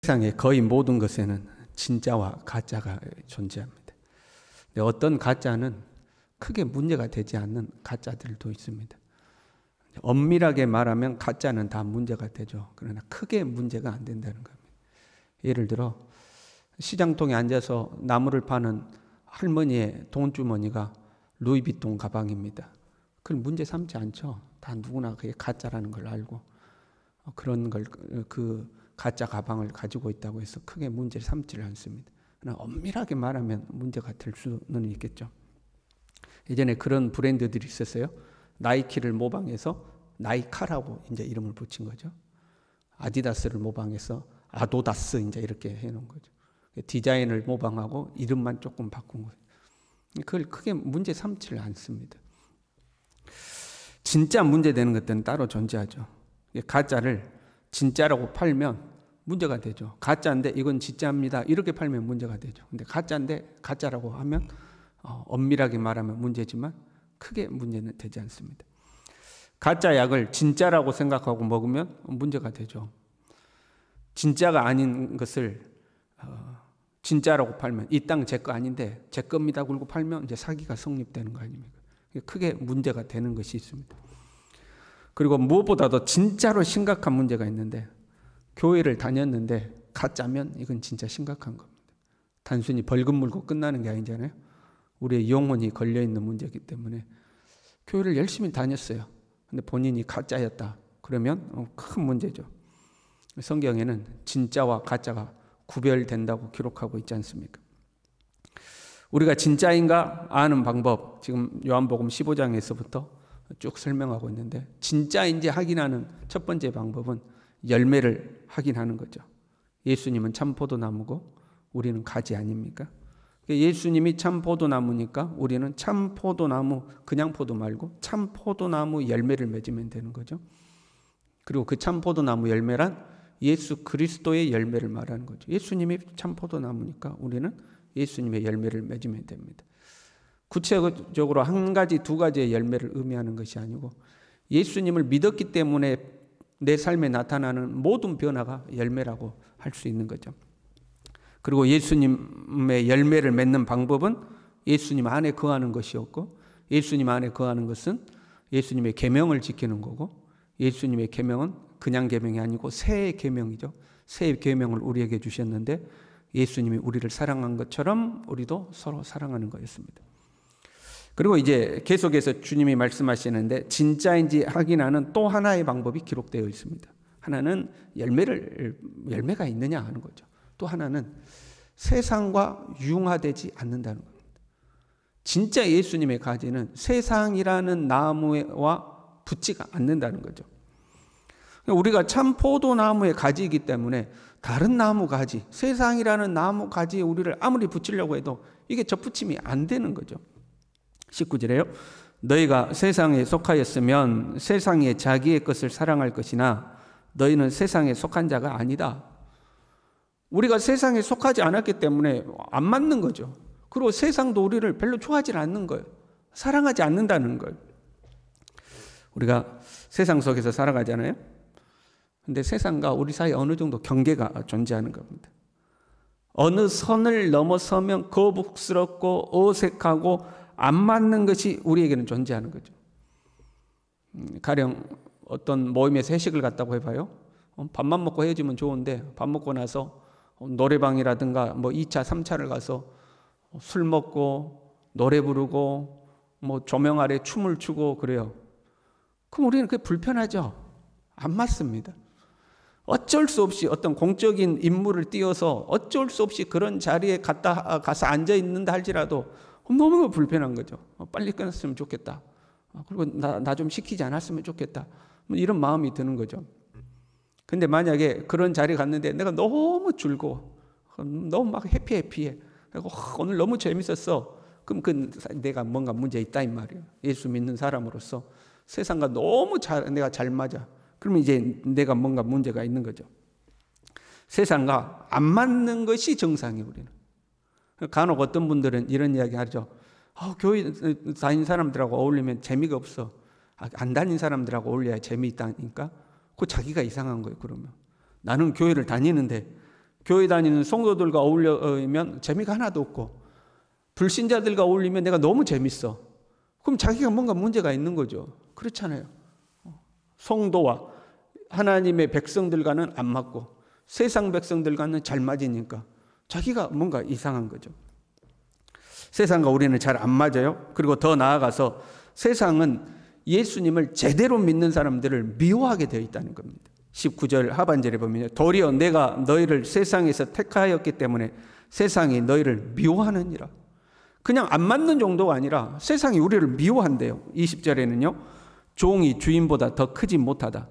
세상의 거의 모든 것에는 진짜와 가짜가 존재합니다. 근데 어떤 가짜는 크게 문제가 되지 않는 가짜들도 있습니다. 엄밀하게 말하면 가짜는 다 문제가 되죠. 그러나 크게 문제가 안 된다는 겁니다. 예를 들어 시장통에 앉아서 나무를 파는 할머니의 돈주머니가 루이비통 가방입니다. 그걸 문제 삼지 않죠. 다 누구나 그게 가짜라는 걸 알고 그런 걸 그 가짜 가방을 가지고 있다고 해서 크게 문제를 삼지를 않습니다. 그러나 엄밀하게 말하면 문제가 될 수는 있겠죠. 예전에 그런 브랜드들이 있었어요. 나이키를 모방해서 나이카라고 이제 이름을 붙인 거죠. 아디다스를 모방해서 아도다스 이제 이렇게 해놓은 거죠. 디자인을 모방하고 이름만 조금 바꾼 거예요. 그걸 크게 문제 삼지를 않습니다. 진짜 문제되는 것들은 따로 존재하죠. 가짜를 진짜라고 팔면 문제가 되죠. 가짜인데 이건 진짜입니다. 이렇게 팔면 문제가 되죠. 근데 가짜인데 가짜라고 하면 엄밀하게 말하면 문제지만 크게 문제는 되지 않습니다. 가짜 약을 진짜라고 생각하고 먹으면 문제가 되죠. 진짜가 아닌 것을 진짜라고 팔면 이 땅 제 거 아닌데 제 겁니다 그러고 팔면 이제 사기가 성립되는 거 아닙니까? 크게 문제가 되는 것이 있습니다. 그리고 무엇보다도 진짜로 심각한 문제가 있는데 교회를 다녔는데 가짜면 이건 진짜 심각한 겁니다. 단순히 벌금 물고 끝나는 게 아니잖아요. 우리의 영혼이 걸려있는 문제이기 때문에 교회를 열심히 다녔어요. 근데 본인이 가짜였다. 그러면 큰 문제죠. 성경에는 진짜와 가짜가 구별된다고 기록하고 있지 않습니까? 우리가 진짜인가 아는 방법, 지금 요한복음 15장에서부터 쭉 설명하고 있는데 진짜인지 확인하는 첫 번째 방법은 열매를 확인하는 거죠. 예수님은 참 포도나무고 우리는 가지 아닙니까? 예수님이 참 포도나무니까 우리는 참 포도나무, 그냥 포도 말고 참 포도나무 열매를 맺으면 되는 거죠. 그리고 그 참 포도나무 열매란 예수 그리스도의 열매를 말하는 거죠. 예수님이 참 포도나무니까 우리는 예수님의 열매를 맺으면 됩니다. 구체적으로 한 가지, 두 가지의 열매를 의미하는 것이 아니고 예수님을 믿었기 때문에 내 삶에 나타나는 모든 변화가 열매라고 할 수 있는 거죠. 그리고 예수님의 열매를 맺는 방법은 예수님 안에 거하는 것이었고 예수님 안에 거하는 것은 예수님의 계명을 지키는 거고 예수님의 계명은 그냥 계명이 아니고 새 계명이죠. 새 계명을 우리에게 주셨는데 예수님이 우리를 사랑한 것처럼 우리도 서로 사랑하는 거였습니다. 그리고 이제 계속해서 주님이 말씀하시는데 진짜인지 확인하는 또 하나의 방법이 기록되어 있습니다. 하나는 열매가 있느냐 하는 거죠. 또 하나는 세상과 융화되지 않는다는 겁니다. 진짜 예수님의 가지는 세상이라는 나무와 붙지가 않는다는 거죠. 우리가 참 포도나무의 가지이기 때문에 다른 나무 가지, 세상이라는 나무 가지에 우리를 아무리 붙이려고 해도 이게 접붙임이 안 되는 거죠. 19절에요. 너희가 세상에 속하였으면 세상에 자기의 것을 사랑할 것이나 너희는 세상에 속한 자가 아니다. 우리가 세상에 속하지 않았기 때문에 안 맞는 거죠. 그리고 세상도 우리를 별로 좋아하지 않는 거예요. 사랑하지 않는다는 거예요. 우리가 세상 속에서 살아가잖아요. 근데 세상과 우리 사이에 어느 정도 경계가 존재하는 겁니다. 어느 선을 넘어서면 거북스럽고 어색하고 안 맞는 것이 우리에게는 존재하는 거죠. 가령 어떤 모임에서 회식을 갔다고 해봐요. 밥만 먹고 헤어지면 좋은데 밥 먹고 나서 노래방이라든가 뭐 2차, 3차를 가서 술 먹고 노래 부르고 뭐 조명 아래 춤을 추고 그래요. 그럼 우리는 그게 불편하죠. 안 맞습니다. 어쩔 수 없이 어떤 공적인 임무를 띄워서 어쩔 수 없이 그런 자리에 가서 앉아 있는다 할지라도 너무 불편한 거죠. 빨리 끝났으면 좋겠다. 그리고 나 좀 시키지 않았으면 좋겠다. 이런 마음이 드는 거죠. 근데 만약에 그런 자리에 갔는데 내가 너무 즐거워. 너무 막 해피해. 그리고 오늘 너무 재밌었어. 그럼 내가 뭔가 문제 있다 이 말이에요. 예수 믿는 사람으로서 세상과 너무 내가 잘 맞아. 그러면 이제 내가 뭔가 문제가 있는 거죠. 세상과 안 맞는 것이 정상이에요, 우리는. 간혹 어떤 분들은 이런 이야기 하죠. 교회 다니는 사람들하고 어울리면 재미가 없어. 안 다니는 사람들하고 어울려야 재미있다니까. 그거 자기가 이상한 거예요, 그러면. 나는 교회를 다니는데 교회 다니는 성도들과 어울리면 재미가 하나도 없고 불신자들과 어울리면 내가 너무 재밌어. 그럼 자기가 뭔가 문제가 있는 거죠. 그렇잖아요. 성도와 하나님의 백성들과는 안 맞고 세상 백성들과는 잘 맞으니까 자기가 뭔가 이상한 거죠. 세상과 우리는 잘 안 맞아요. 그리고 더 나아가서 세상은 예수님을 제대로 믿는 사람들을 미워하게 되어 있다는 겁니다. 19절 하반절에 보면 도리어 내가 너희를 세상에서 택하였기 때문에 세상이 너희를 미워하느니라. 그냥 안 맞는 정도가 아니라 세상이 우리를 미워한대요. 20절에는요. 종이 주인보다 더 크지 못하다.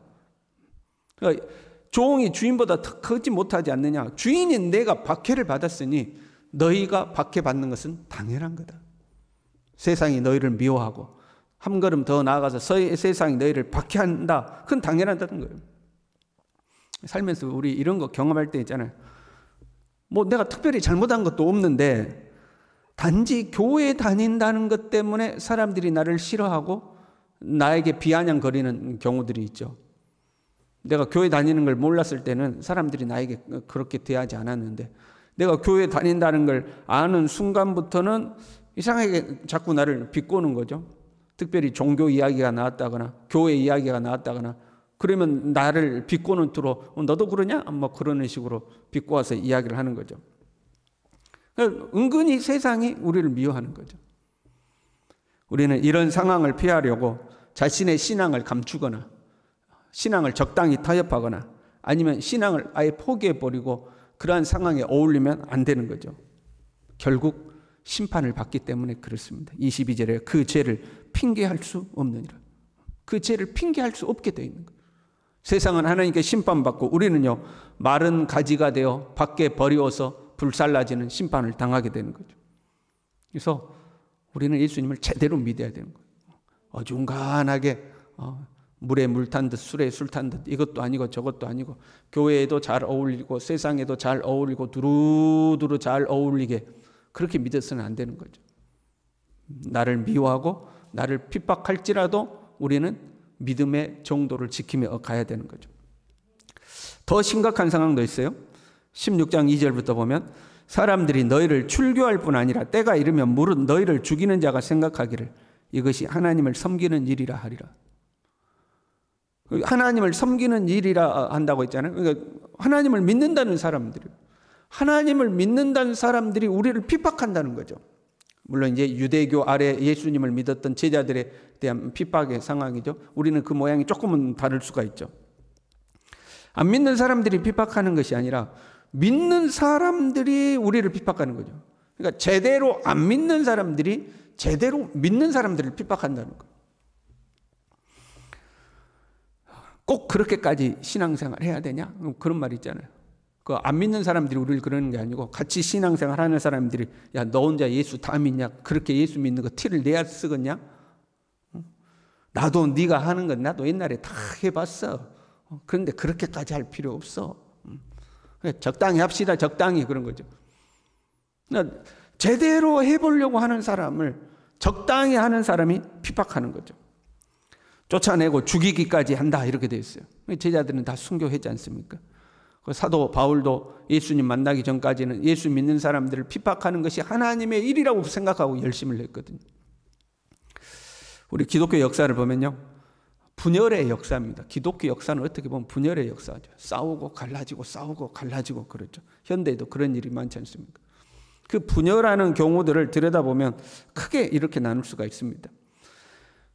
그러니까 종이 주인보다 더 크지 못하지 않느냐. 주인인 내가 박해를 받았으니 너희가 박해받는 것은 당연한 거다. 세상이 너희를 미워하고 한 걸음 더 나아가서 세상이 너희를 박해한다. 그건 당연하다는 거예요. 살면서 우리 이런 거 경험할 때 있잖아요. 뭐 내가 특별히 잘못한 것도 없는데 단지 교회 다닌다는 것 때문에 사람들이 나를 싫어하고 나에게 비아냥거리는 경우들이 있죠. 내가 교회 다니는 걸 몰랐을 때는 사람들이 나에게 그렇게 대하지 않았는데 내가 교회 다닌다는 걸 아는 순간부터는 이상하게 자꾸 나를 비꼬는 거죠. 특별히 종교 이야기가 나왔다거나 교회 이야기가 나왔다거나 그러면 나를 비꼬는 투로 너도 그러냐? 뭐 그런 식으로 비꼬아서 이야기를 하는 거죠. 은근히 세상이 우리를 미워하는 거죠. 우리는 이런 상황을 피하려고 자신의 신앙을 감추거나 신앙을 적당히 타협하거나 아니면 신앙을 아예 포기해버리고 그러한 상황에 어울리면 안 되는 거죠. 결국 심판을 받기 때문에 그렇습니다. 22절에 그 죄를 핑계할 수 없느니라. 그 죄를 핑계할 수 없게 되어 있는 거예요. 세상은 하나님께 심판받고 우리는요 마른 가지가 되어 밖에 버리워서 불살라지는 심판을 당하게 되는 거죠. 그래서 우리는 예수님을 제대로 믿어야 되는 거예요. 어중간하게 물에 물 탄 듯 술에 술 탄 듯 이것도 아니고 저것도 아니고 교회에도 잘 어울리고 세상에도 잘 어울리고 두루두루 잘 어울리게 그렇게 믿어서는 안 되는 거죠. 나를 미워하고 나를 핍박할지라도 우리는 믿음의 정도를 지키며 가야 되는 거죠. 더 심각한 상황도 있어요. 16장 2절부터 보면 사람들이 너희를 출교할 뿐 아니라 때가 이르면 무릇 너희를 죽이는 자가 생각하기를 이것이 하나님을 섬기는 일이라 하리라. 하나님을 섬기는 일이라 한다고 했잖아요. 그러니까 하나님을 믿는다는 사람들이 하나님을 믿는다는 사람들이 우리를 핍박한다는 거죠. 물론 이제 유대교 아래 예수님을 믿었던 제자들에 대한 핍박의 상황이죠. 우리는 그 모양이 조금은 다를 수가 있죠. 안 믿는 사람들이 핍박하는 것이 아니라 믿는 사람들이 우리를 핍박하는 거죠. 그러니까 제대로 안 믿는 사람들이 제대로 믿는 사람들을 핍박한다는 거예요. 꼭 그렇게까지 신앙생활 해야 되냐? 그런 말 있잖아요. 그 안 믿는 사람들이 우리를 그러는 게 아니고 같이 신앙생활 하는 사람들이 야, 너 혼자 예수 다 믿냐? 그렇게 예수 믿는 거 티를 내야 쓰겠냐? 나도 네가 하는 건 나도 옛날에 다 해봤어. 그런데 그렇게까지 할 필요 없어. 적당히 합시다. 적당히 그런 거죠. 제대로 해보려고 하는 사람을 적당히 하는 사람이 핍박하는 거죠. 쫓아내고 죽이기까지 한다 이렇게 되어 있어요. 제자들은 다 순교했지 않습니까? 사도 바울도 예수님 만나기 전까지는 예수 믿는 사람들을 핍박하는 것이 하나님의 일이라고 생각하고 열심을 했거든요. 우리 기독교 역사를 보면요. 분열의 역사입니다. 기독교 역사는 어떻게 보면 분열의 역사죠. 싸우고 갈라지고 그렇죠. 현대에도 그런 일이 많지 않습니까? 그 분열하는 경우들을 들여다보면 크게 이렇게 나눌 수가 있습니다.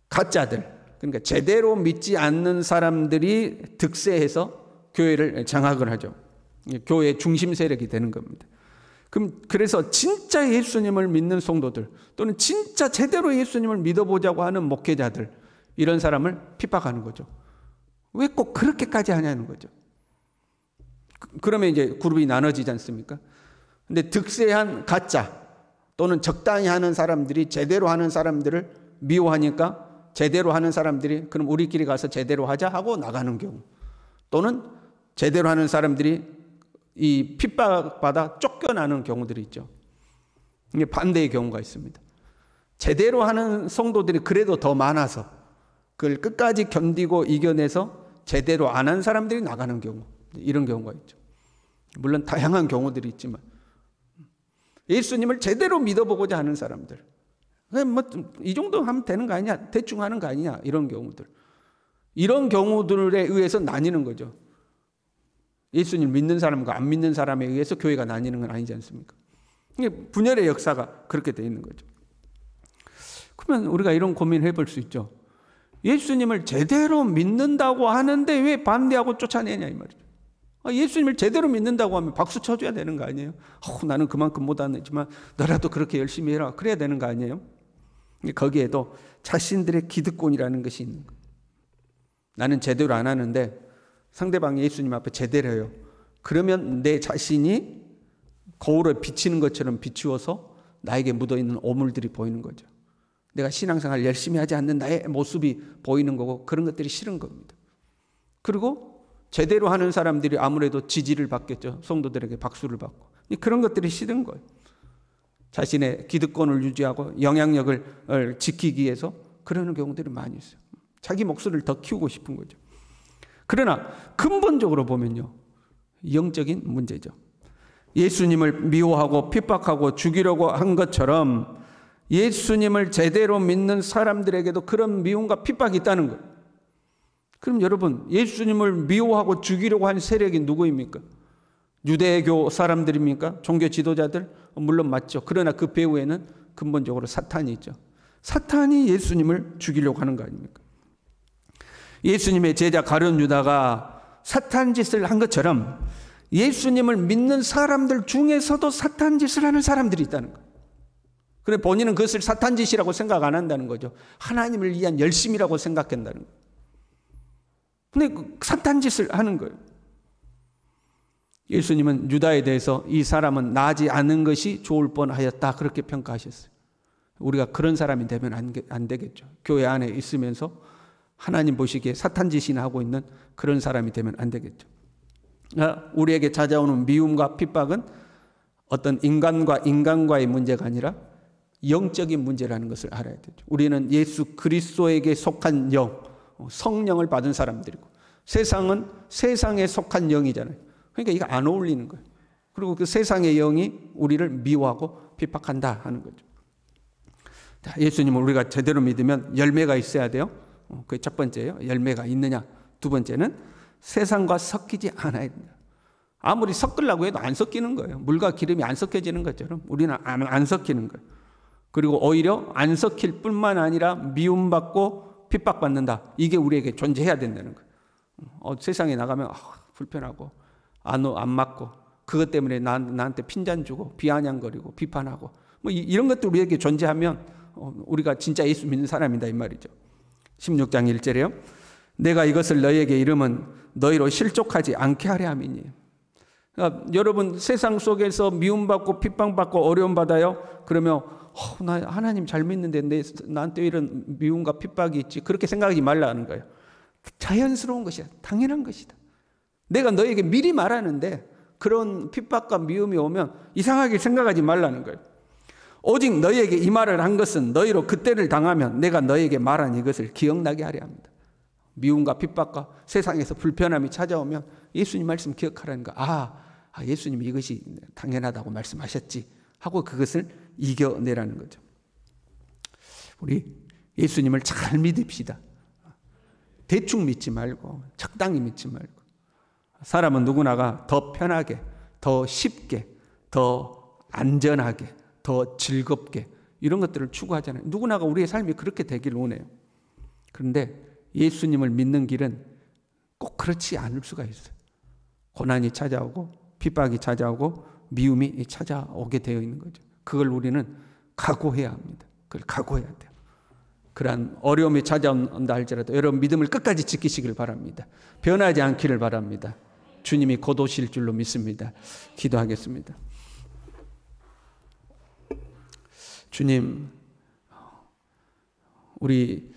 가짜들, 그러니까 제대로 믿지 않는 사람들이 득세해서 교회를 장악을 하죠. 교회의 중심 세력이 되는 겁니다. 그래서 진짜 예수님을 믿는 성도들 또는 진짜 제대로 예수님을 믿어보자고 하는 목회자들 이런 사람을 핍박하는 거죠. 왜 꼭 그렇게까지 하냐는 거죠. 그러면 이제 그룹이 나눠지지 않습니까? 근데 득세한 가짜 또는 적당히 하는 사람들이 제대로 하는 사람들을 미워하니까 제대로 하는 사람들이 그럼 우리끼리 가서 제대로 하자 하고 나가는 경우 또는 제대로 하는 사람들이 이 핍박받아 쫓겨나는 경우들이 있죠. 이게 반대의 경우가 있습니다. 제대로 하는 성도들이 그래도 더 많아서 그걸 끝까지 견디고 이겨내서 제대로 안 한 사람들이 나가는 경우 이런 경우가 있죠. 물론 다양한 경우들이 있지만 예수님을 제대로 믿어보고자 하는 사람들, 뭐 이 정도 하면 되는 거 아니냐, 대충 하는 거 아니냐, 이런 경우들, 이런 경우들에 의해서 나뉘는 거죠. 예수님을 믿는 사람과 안 믿는 사람에 의해서 교회가 나뉘는 건 아니지 않습니까? 이게 분열의 역사가 그렇게 되어 있는 거죠. 그러면 우리가 이런 고민을 해볼 수 있죠. 예수님을 제대로 믿는다고 하는데 왜 반대하고 쫓아내냐, 이 말이죠. 예수님을 제대로 믿는다고 하면 박수 쳐줘야 되는 거 아니에요? 나는 그만큼 못하지만 너라도 그렇게 열심히 해라, 그래야 되는 거 아니에요? 거기에도 자신들의 기득권이라는 것이 있는 거예요. 나는 제대로 안 하는데 상대방이 예수님 앞에 제대로 해요. 그러면 내 자신이 거울에 비치는 것처럼 비추어서 나에게 묻어있는 오물들이 보이는 거죠. 내가 신앙생활 열심히 하지 않는 나의 모습이 보이는 거고, 그런 것들이 싫은 겁니다. 그리고 제대로 하는 사람들이 아무래도 지지를 받겠죠. 성도들에게 박수를 받고. 그런 것들이 싫은 거예요. 자신의 기득권을 유지하고 영향력을 지키기 위해서 그러는 경우들이 많이 있어요. 자기 목소리를 더 키우고 싶은 거죠. 그러나 근본적으로 보면요, 영적인 문제죠. 예수님을 미워하고 핍박하고 죽이려고 한 것처럼 예수님을 제대로 믿는 사람들에게도 그런 미움과 핍박이 있다는 거예요. 그럼 여러분, 예수님을 미워하고 죽이려고 한 세력이 누구입니까? 유대교 사람들입니까? 종교 지도자들? 물론 맞죠. 그러나 그 배후에는 근본적으로 사탄이 있죠. 사탄이 예수님을 죽이려고 하는 거 아닙니까? 예수님의 제자 가룟 유다가 사탄 짓을 한 것처럼 예수님을 믿는 사람들 중에서도 사탄 짓을 하는 사람들이 있다는 거예요. 그래, 본인은 그것을 사탄 짓이라고 생각 안 한다는 거죠. 하나님을 위한 열심이라고 생각한다는 거예요. 근데 사탄 짓을 하는 거예요. 예수님은 유다에 대해서 이 사람은 나지 않은 것이 좋을 뻔하였다, 그렇게 평가하셨어요. 우리가 그런 사람이 되면 안 되겠죠. 교회 안에 있으면서 하나님 보시기에 사탄 짓이나 하고 있는 그런 사람이 되면 안 되겠죠. 우리에게 찾아오는 미움과 핍박은 어떤 인간과 인간과의 문제가 아니라 영적인 문제라는 것을 알아야 되죠. 우리는 예수 그리스도에게 속한 영, 성령을 받은 사람들이고, 세상은 세상에 속한 영이잖아요. 그러니까 이거 안 어울리는 거예요. 그리고 그 세상의 영이 우리를 미워하고 핍박한다 하는 거죠. 자, 예수님을 우리가 제대로 믿으면 열매가 있어야 돼요. 그게 첫 번째예요. 열매가 있느냐. 두 번째는 세상과 섞이지 않아야 된다. 아무리 섞으려고 해도 안 섞이는 거예요. 물과 기름이 안 섞여지는 것처럼 우리는 안 섞이는 거예요. 그리고 오히려 안 섞일 뿐만 아니라 미움받고 핍박받는다. 이게 우리에게 존재해야 된다는 거예요. 세상에 나가면 불편하고 안 맞고 그것 때문에 나한테 핀잔 주고 비아냥거리고 비판하고 뭐 이런 것들 우리에게 존재하면 우리가 진짜 예수 믿는 사람이다, 이 말이죠. 16장 1절에요. 내가 이것을 너희에게 이름은 너희로 실족하지 않게 하려 함이니. 그러니까 여러분, 세상 속에서 미움받고 핍박받고 어려움받아요. 그러면 나 하나님 잘 믿는데 나한테 이런 미움과 핍박이 있지, 그렇게 생각하지 말라는 거예요. 자연스러운 것이다. 당연한 것이다. 내가 너에게 미리 말하는데 그런 핍박과 미움이 오면 이상하게 생각하지 말라는 거예요. 오직 너희에게 이 말을 한 것은 너희로 그때를 당하면 내가 너희에게 말한 이것을 기억나게 하려 합니다. 미움과 핍박과 세상에서 불편함이 찾아오면 예수님 말씀 기억하라는 거. 예수님이 이것이 당연하다고 말씀하셨지 하고 그것을 이겨내라는 거죠. 우리 예수님을 잘 믿읍시다. 대충 믿지 말고 적당히 믿지 말고. 사람은 누구나가 더 편하게, 더 쉽게, 더 안전하게, 더 즐겁게 이런 것들을 추구하잖아요. 누구나가 우리의 삶이 그렇게 되길 원해요. 그런데 예수님을 믿는 길은 꼭 그렇지 않을 수가 있어요. 고난이 찾아오고 핍박이 찾아오고 미움이 찾아오게 되어 있는 거죠. 그걸 우리는 각오해야 합니다. 그걸 각오해야 돼요. 그러한 어려움이 찾아온다 할지라도 여러분 믿음을 끝까지 지키시길 바랍니다. 변하지 않기를 바랍니다. 주님이 곧 오실 줄로 믿습니다. 기도하겠습니다. 주님, 우리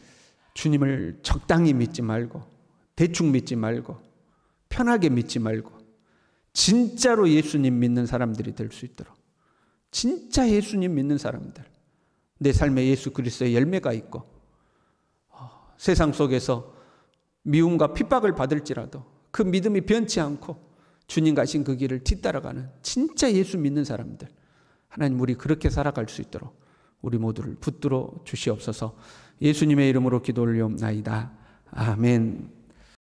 주님을 적당히 믿지 말고 대충 믿지 말고 편하게 믿지 말고 진짜로 예수님 믿는 사람들이 될 수 있도록, 진짜 예수님 믿는 사람들, 내 삶에 예수 그리스도의 열매가 있고 세상 속에서 미움과 핍박을 받을지라도 그 믿음이 변치 않고 주님 가신 그 길을 뒤따라가는 진짜 예수 믿는 사람들, 하나님 우리 그렇게 살아갈 수 있도록 우리 모두를 붙들어 주시옵소서. 예수님의 이름으로 기도 올리옵나이다. 아멘.